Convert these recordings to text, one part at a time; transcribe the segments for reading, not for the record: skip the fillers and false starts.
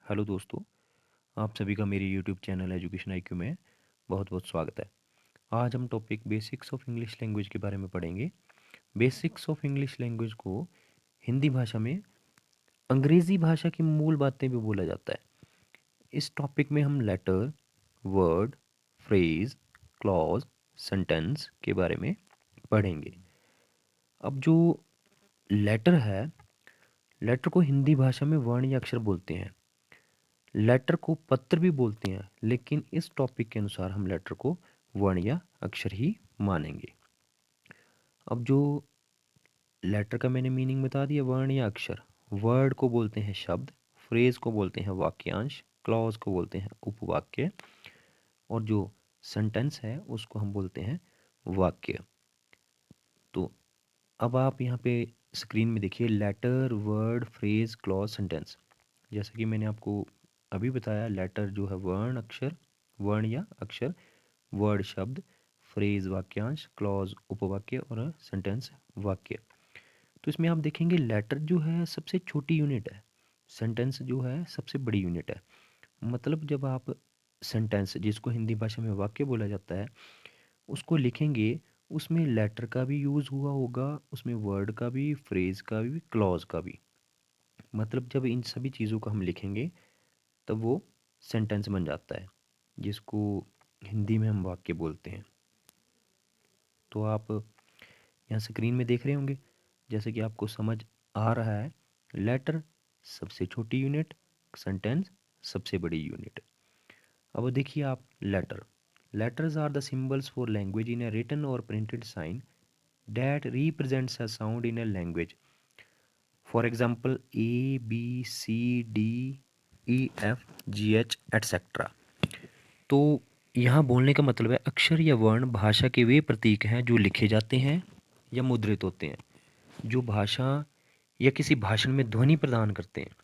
Hello दोस्तों, आप सभी का मेरे यूट्यूब चैनल एजुकेशन आईक्यू में बहुत बहुत स्वागत है। आज हम topic basics of English language के बारे में पढ़ेंगे। बेसिक्स ऑफ इंग्लिश लैंग्वेज को हिंदी भाषा में अंग्रेज़ी भाषा की मूल बातें भी बोला जाता है। इस टॉपिक में हम letter, word, phrase, clause, sentence के बारे में पढ़ेंगे। अब जो लेटर है, लेटर को हिंदी भाषा में वर्ण या अक्षर बोलते हैं। लेटर को पत्र भी बोलते हैं, लेकिन इस टॉपिक के अनुसार हम लेटर को वर्ण या अक्षर ही मानेंगे। अब जो लेटर का मैंने मीनिंग बता दिया, वर्ण या अक्षर। वर्ड को बोलते हैं शब्द, फ्रेज को बोलते हैं वाक्यांश, क्लॉज को बोलते हैं उपवाक्य, और जो सेंटेंस है उसको हम बोलते हैं वाक्य। तो अब आप यहाँ पे स्क्रीन में देखिए, letter, word, phrase, clause, sentence. जैसा कि मैंने आपको अभी बताया, लेटर जो है वर्ण अक्षर, वर्ण या अक्षर, वर्ड शब्द, फ्रेज वाक्यांश, क्लॉज उपवाक्य और सेंटेंस वाक्य। तो इसमें आप देखेंगे लेटर जो है सबसे छोटी यूनिट है, सेंटेंस जो है सबसे बड़ी यूनिट है। मतलब जब आप सेंटेंस, जिसको हिंदी भाषा में वाक्य बोला जाता है, उसको लिखेंगे, उसमें लेटर का भी यूज़ हुआ होगा, उसमें वर्ड का भी, फ्रेज का भी, क्लॉज का भी। मतलब जब इन सभी चीज़ों को हम लिखेंगे तब वो सेंटेंस बन जाता है, जिसको हिंदी में हम वाक्य बोलते हैं। तो आप यहाँ स्क्रीन में देख रहे होंगे, जैसे कि आपको समझ आ रहा है, लेटर सबसे छोटी यूनिट, सेंटेंस सबसे बड़ी यूनिट। अब देखिए आप, letter, letters are the symbols for language in a written or printed sign that represents a sound in a language. For example, A, B, C, D, E, F, G, H, etc. तो यहाँ बोलने का मतलब है, अक्षर या वर्ण भाषा के वे प्रतीक हैं जो लिखे जाते हैं या मुद्रित होते हैं, जो भाषा या किसी भाषण में ध्वनि प्रदान करते हैं।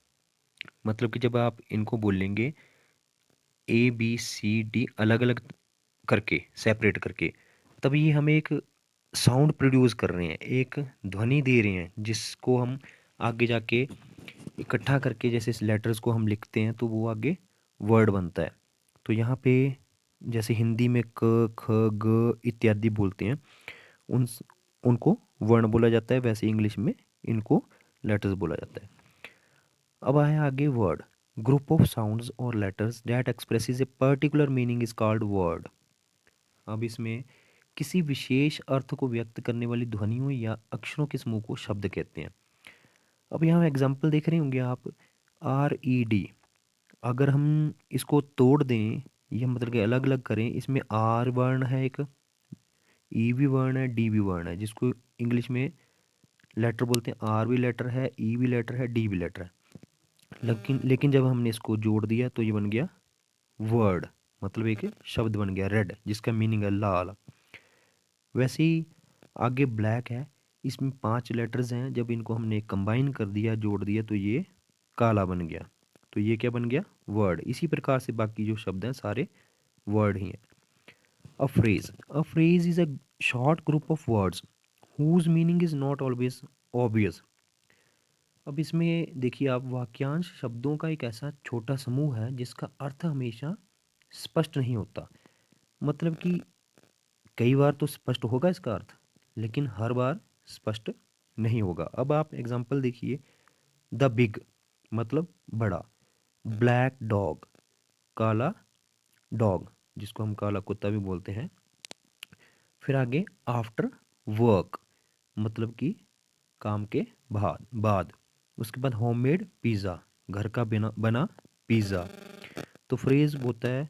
मतलब कि जब आप इनको बोलेंगे ए बी सी डी अलग अलग करके, सेपरेट करके, तब ये हमें एक साउंड प्रोड्यूस कर रहे हैं, एक ध्वनि दे रहे हैं, जिसको हम आगे जाके इकट्ठा करके, जैसे इस लेटर्स को हम लिखते हैं तो वो आगे वर्ड बनता है। तो यहाँ पे जैसे हिंदी में क ख ग इत्यादि बोलते हैं, उन उनको वर्ण बोला जाता है, वैसे इंग्लिश में इनको लेटर्स बोला जाता है। अब आया आगे वर्ड। ग्रुप ऑफ साउंड्स और letters that expresses a particular meaning is called word. अब इसमें किसी विशेष अर्थ को व्यक्त करने वाली ध्वनियों या अक्षरों के समूह को शब्द कहते हैं। अब यहाँ एग्जांपल देख रहे होंगे आप, RED। अगर हम इसको तोड़ दें, यह मतलब कि अलग अलग करें, इसमें R वर्ण है एक, E भी वर्ण है, D भी वर्ण है, जिसको इंग्लिश में लेटर बोलते हैं। R भी लेटर है, E भी लेटर है, D भी लेटर है। लेकिन लेकिन जब हमने इसको जोड़ दिया तो ये बन गया वर्ड, मतलब एक शब्द बन गया, रेड, जिसका मीनिंग है लाल। वैसे ही आगे ब्लैक है, इसमें 5 लेटर्स हैं, जब इनको हमने कंबाइन कर दिया, जोड़ दिया, तो ये काला बन गया। तो ये क्या बन गया? वर्ड। इसी प्रकार से बाकी जो शब्द हैं सारे वर्ड ही हैं। A phrase is a short group of words whose meaning is not always obvious. अब इसमें देखिए आप, वाक्यांश शब्दों का एक ऐसा छोटा समूह है जिसका अर्थ हमेशा स्पष्ट नहीं होता। मतलब कि कई बार तो स्पष्ट होगा इसका अर्थ, लेकिन हर बार स्पष्ट नहीं होगा। अब आप एग्जांपल देखिए, द बिग मतलब बड़ा, ब्लैक डॉग काला डॉग, जिसको हम काला कुत्ता भी बोलते हैं। फिर आगे आफ्टर वर्क मतलब कि काम के बाद बाद। उसके बाद होममेड पिज़्ज़ा घर का बिना बना पिज़्ज़ा। तो फ्रेज होता है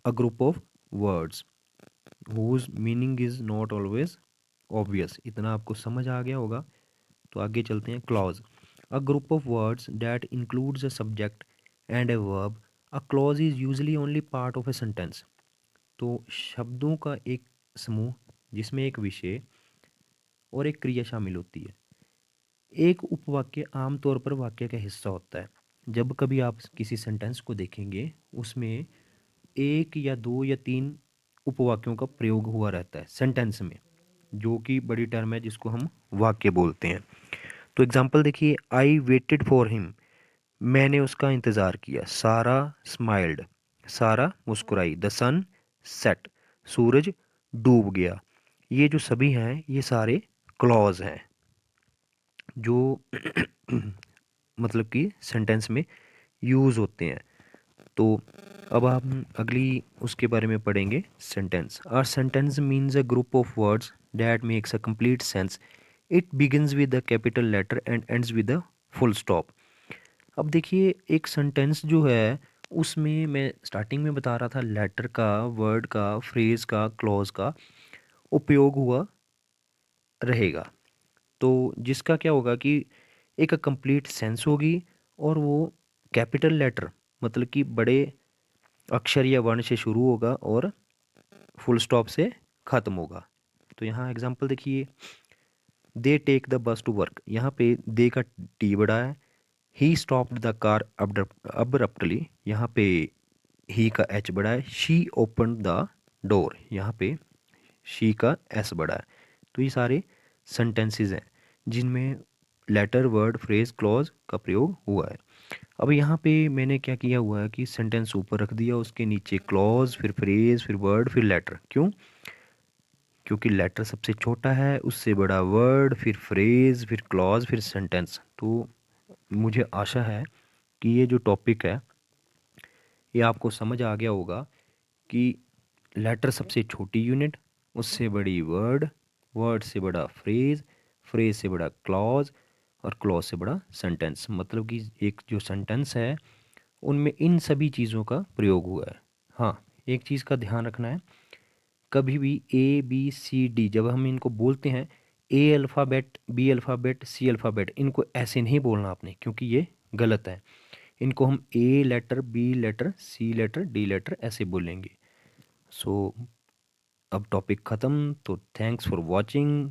अ group of words whose meaning is not always obvious. इतना आपको समझ आ गया होगा। तो आगे चलते हैं, clause. A group of words that includes a subject and a verb. A clause is usually only part of a sentence. तो शब्दों का एक समूह जिसमें एक विषय और एक क्रिया शामिल होती है। एक उपवाक्य आमतौर पर वाक्य का हिस्सा होता है। जब कभी आप किसी सेंटेंस को देखेंगे, उसमें एक या दो या तीन उपवाक्यों का प्रयोग हुआ रहता है सेंटेंस में, जो कि बड़ी टर्म है जिसको हम वाक्य बोलते हैं। तो एग्जाम्पल देखिए, आई वेटेड फॉर हिम, मैंने उसका इंतज़ार किया। सारा स्माइल्ड, सारा मुस्कुराई। द सन सेट, सूरज डूब गया। ये जो सभी हैं ये सारे क्लॉज हैं जो मतलब कि सेंटेंस में यूज़ होते हैं। तो अब हम अगली उसके बारे में पढ़ेंगे। Sentence. A sentence means a group of words that makes a complete sense. It begins with the capital letter and ends with the full stop. अब देखिए एक सेंटेंस जो है उसमें मैं स्टार्टिंग में बता रहा था लेटर का, वर्ड का, फ्रेज का, क्लॉज का उपयोग हुआ रहेगा। तो जिसका क्या होगा कि एक कंप्लीट सेंस होगी और वो कैपिटल लेटर मतलब कि बड़े अक्षर या वर्ण से शुरू होगा और फुल स्टॉप से ख़त्म होगा। तो यहाँ एग्जांपल देखिए, they take the bus to work. यहाँ पे दे का टी बड़ा है। He stopped the car abruptly. यहाँ पे ही का एच बड़ा है। She open the door. यहाँ पे शी का एस बड़ा है। तो ये सारे सेंटेंसेस हैं जिनमें लेटर, वर्ड, फ्रेज, क्लॉज का प्रयोग हुआ है। अब यहाँ पे मैंने क्या किया हुआ है कि सेंटेंस ऊपर रख दिया, उसके नीचे क्लॉज, फिर फ्रेज, फिर वर्ड, फिर लेटर। क्यों? क्योंकि लेटर सबसे छोटा है, उससे बड़ा वर्ड, फिर फ्रेज, फिर क्लॉज, फिर सेंटेंस। तो मुझे आशा है कि ये जो टॉपिक है ये आपको समझ आ गया होगा कि लेटर सबसे छोटी यूनिट, उससे बड़ी वर्ड, वर्ड से बड़ा फ्रेज, फ्रेज से बड़ा क्लॉज और क्लॉज से बड़ा सेंटेंस। मतलब कि एक जो सेंटेंस है उनमें इन सभी चीज़ों का प्रयोग हुआ है। हाँ, एक चीज़ का ध्यान रखना है, कभी भी ए बी सी डी जब हम इनको बोलते हैं, A alphabet, B alphabet, C alphabet, इनको ऐसे नहीं बोलना आपने क्योंकि ये गलत है। इनको हम A letter, B letter, C letter, D letter ऐसे बोलेंगे। सो अब टॉपिक ख़त्म। तो थैंक्स फॉर वॉचिंग।